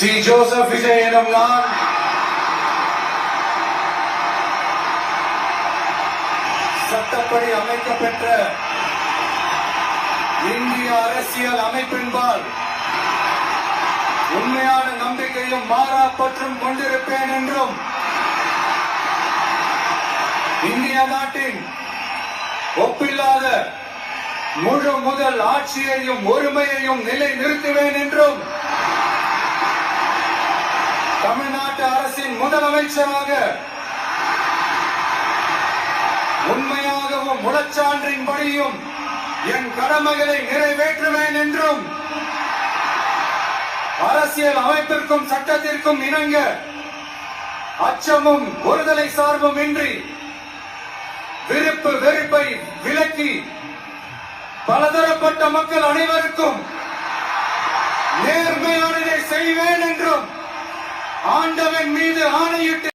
C. Joseph Vijay எனும் நான் சட்டப்படி அமைக்கப்பெற்ற இந்திய அரசியல் அமைப்பின்பால் உண்மையான நம்பிக்கையும் மாறா பற்றும் கொண்டிருப்பேன் என்றும் இந்திய நாட்டின் ஒப்பில்லாத முழு முதல் ஆட்சியையும் ஒருமையையும் நிலை நிறுத்துவேன் என்றும் தமிழ்நாட்டு அரசின் முதலமைச்சராக உண்மையாகவும் முழச்சான்றின்படியும் என் கடமைகளை நிறைவேற்றுவேன் என்றும் அரசியல் அமைப்பிற்கும் சட்டத்திற்கும் இணங்க அச்சமும் ஒருதலை சார்பும் இன்றி விருப்பு வெறுப்பை விலக்கி பலதரப்பட்ட மக்கள் அனைவருக்கும் நேர்மையானதை செய்வேன் என்றும் ஆண்டவன் மீது ஆணையிட்டு